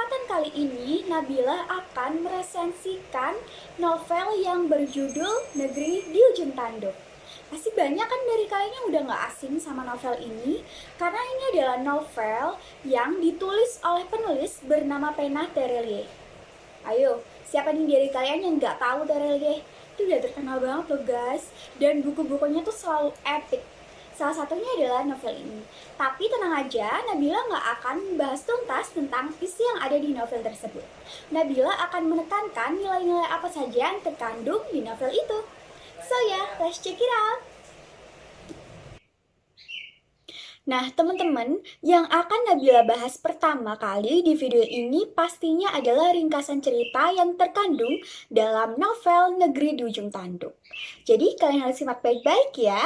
kesempatan kali ini, Nabila akan meresensikan novel yang berjudul Negeri di Ujung Tanduk. Pasti banyak kan dari kalian yang udah gak asing sama novel ini, karena ini adalah novel yang ditulis oleh penulis bernama Pena Terelie. Ayo, siapa nih dari kalian yang gak tahu Terelie? Itu udah terkenal banget loh guys, dan buku-bukunya tuh selalu epic. Salah satunya adalah novel ini. Tapi tenang aja, Nabila nggak akan bahas tuntas tentang isi yang ada di novel tersebut. Nabila akan menekankan nilai-nilai apa saja yang terkandung di novel itu. So yeah, let's check it out. Nah, teman-teman, yang akan Nabila bahas pertama kali di video ini pastinya adalah ringkasan cerita yang terkandung dalam novel Negeri di Ujung Tanduk. Jadi, kalian harus simak baik-baik ya.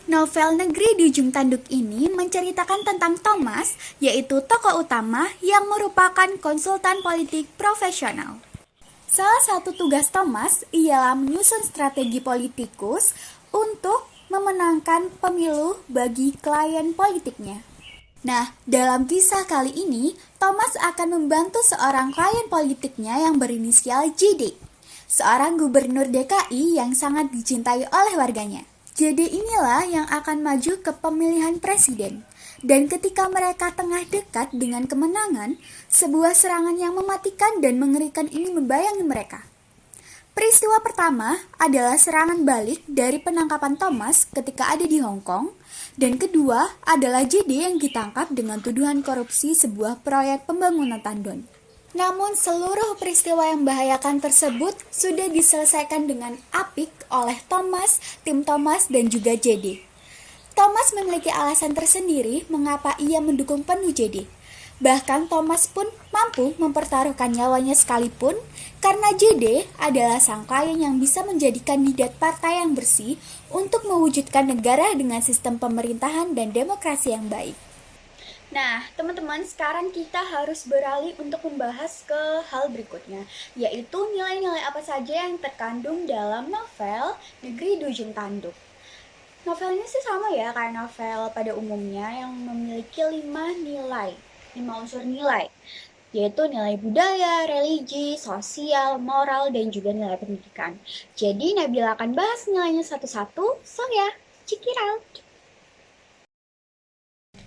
Novel Negeri di Ujung Tanduk ini menceritakan tentang Thomas, yaitu tokoh utama yang merupakan konsultan politik profesional. Salah satu tugas Thomas ialah menyusun strategi politikus untuk memenangkan pemilu bagi klien politiknya. Nah, dalam kisah kali ini, Thomas akan membantu seorang klien politiknya yang berinisial JD, seorang gubernur DKI yang sangat dicintai oleh warganya. JD inilah yang akan maju ke pemilihan presiden. Dan ketika mereka tengah dekat dengan kemenangan, sebuah serangan yang mematikan dan mengerikan ini membayangi mereka. Peristiwa pertama adalah serangan balik dari penangkapan Thomas ketika ada di Hong Kong, dan kedua adalah JD yang ditangkap dengan tuduhan korupsi sebuah proyek pembangunan tandon. Namun seluruh peristiwa yang membahayakan tersebut sudah diselesaikan dengan apik oleh Thomas, tim Thomas, dan juga JD. Thomas memiliki alasan tersendiri mengapa ia mendukung penuh JD. Bahkan Thomas pun mampu mempertaruhkan nyawanya sekalipun karena JD adalah sang klien yang bisa menjadi kandidat partai yang bersih untuk mewujudkan negara dengan sistem pemerintahan dan demokrasi yang baik. Nah, teman-teman, sekarang kita harus beralih untuk membahas ke hal berikutnya, yaitu nilai-nilai apa saja yang terkandung dalam novel Negeri di Ujung Tanduk. Novel ini sih sama ya kayak novel pada umumnya yang memiliki 5 unsur nilai, yaitu nilai budaya, religi, sosial, moral, dan juga nilai pendidikan. Jadi Nabila akan bahas nilainya satu-satu, so ya, check it out!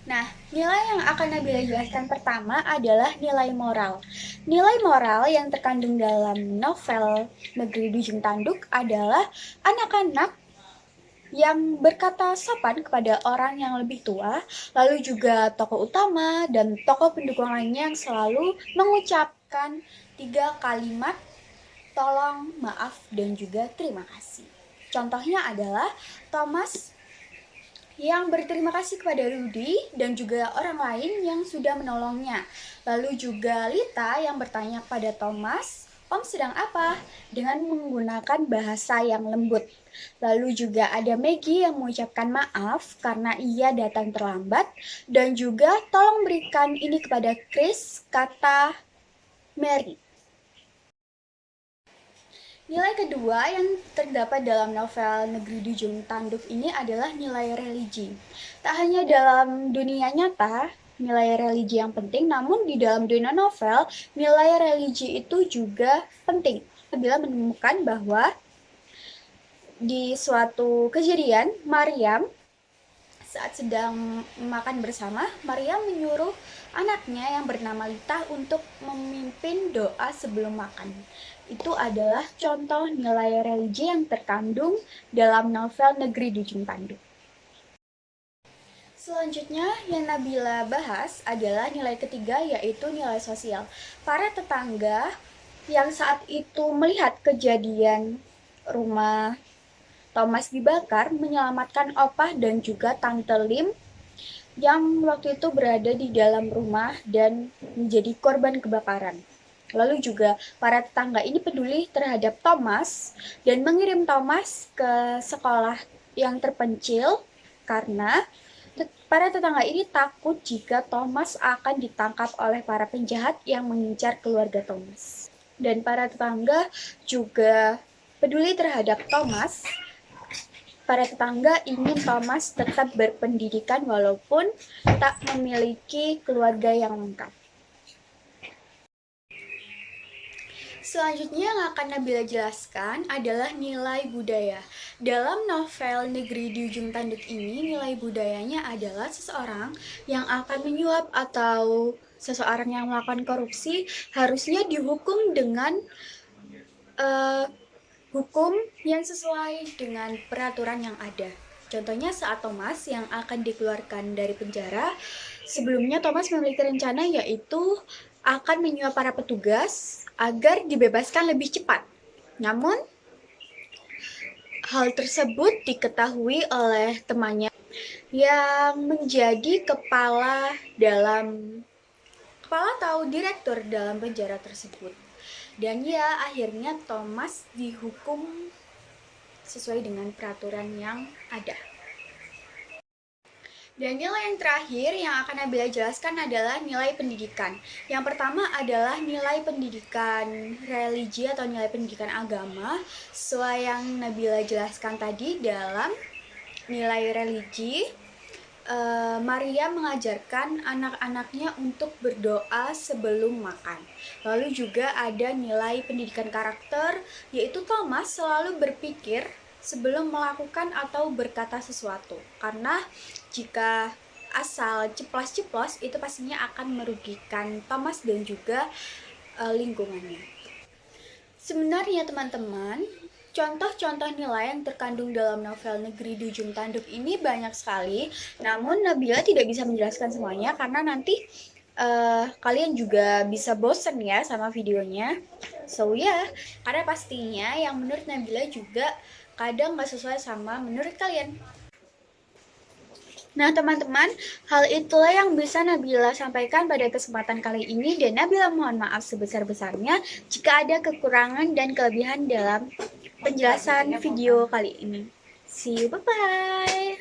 Nah, nilai yang akan Nabila jelaskan pertama adalah nilai moral. Nilai moral yang terkandung dalam novel Negeri di Ujung Tanduk adalah anak-anak yang berkata sopan kepada orang yang lebih tua, lalu juga tokoh utama dan tokoh pendukung lainnya yang selalu mengucapkan 3 kalimat tolong, maaf, dan juga terima kasih. Contohnya adalah Thomas yang berterima kasih kepada Rudy dan juga orang lain yang sudah menolongnya. Lalu juga Lita yang bertanya kepada Thomas, "Om sedang apa?" dengan menggunakan bahasa yang lembut. Lalu juga ada Maggie yang mengucapkan maaf karena ia datang terlambat. Dan juga tolong berikan ini kepada Chris, kata Mary. Nilai kedua yang terdapat dalam novel Negeri di Ujung Tanduk ini adalah nilai religi. Tak hanya dalam dunia nyata, nilai religi yang penting, namun di dalam dunia novel, nilai religi itu juga penting. Bila menemukan bahwa di suatu kejadian, Maryam saat sedang makan bersama, Maryam menyuruh anaknya yang bernama Lita untuk memimpin doa sebelum makan. Itu adalah contoh nilai religi yang terkandung dalam novel Negeri di Ujung Tanduk. Selanjutnya yang Nabila bahas adalah nilai ketiga, yaitu nilai sosial. Para tetangga yang saat itu melihat kejadian rumah Thomas dibakar menyelamatkan Opah dan juga Tante Lim yang waktu itu berada di dalam rumah dan menjadi korban kebakaran. Lalu juga para tetangga ini peduli terhadap Thomas dan mengirim Thomas ke sekolah yang terpencil karena para tetangga ini takut jika Thomas akan ditangkap oleh para penjahat yang mengincar keluarga Thomas. Dan para tetangga juga peduli terhadap Thomas. Para tetangga ingin Thomas tetap berpendidikan walaupun tak memiliki keluarga yang lengkap. Selanjutnya yang akan Nabila jelaskan adalah nilai budaya. Dalam novel Negeri di Ujung Tanduk ini, nilai budayanya adalah seseorang yang akan menyuap atau seseorang yang melakukan korupsi harusnya dihukum dengan hukum yang sesuai dengan peraturan yang ada. Contohnya saat Thomas yang akan dikeluarkan dari penjara, sebelumnya Thomas memiliki rencana yaitu akan menyuap para petugas agar dibebaskan lebih cepat. Namun, hal tersebut diketahui oleh temannya yang menjadi kepala atau direktur dalam penjara tersebut. Dan ya, akhirnya Thomas dihukum sesuai dengan peraturan yang ada. Dan nilai yang terakhir yang akan Nabila jelaskan adalah nilai pendidikan. Yang pertama adalah nilai pendidikan religi atau nilai pendidikan agama. Sesuai yang Nabila jelaskan tadi dalam nilai religi, Maria mengajarkan anak-anaknya untuk berdoa sebelum makan. Lalu juga ada nilai pendidikan karakter, yaitu Thomas selalu berpikir sebelum melakukan atau berkata sesuatu. Karena jika asal ceplos-ceplos itu pastinya akan merugikan Thomas dan juga lingkungannya. Sebenarnya teman-teman, contoh-contoh nilai yang terkandung dalam novel Negeri di Ujung Tanduk ini banyak sekali. Namun Nabila tidak bisa menjelaskan semuanya karena nanti kalian juga bisa bosen ya sama videonya. So ya, karena pastinya yang menurut Nabila juga kadang nggak sesuai sama menurut kalian. Nah teman-teman, hal itulah yang bisa Nabila sampaikan pada kesempatan kali ini dan Nabila mohon maaf sebesar-besarnya jika ada kekurangan dan kelebihan dalam penjelasan video kali ini. See you, bye-bye!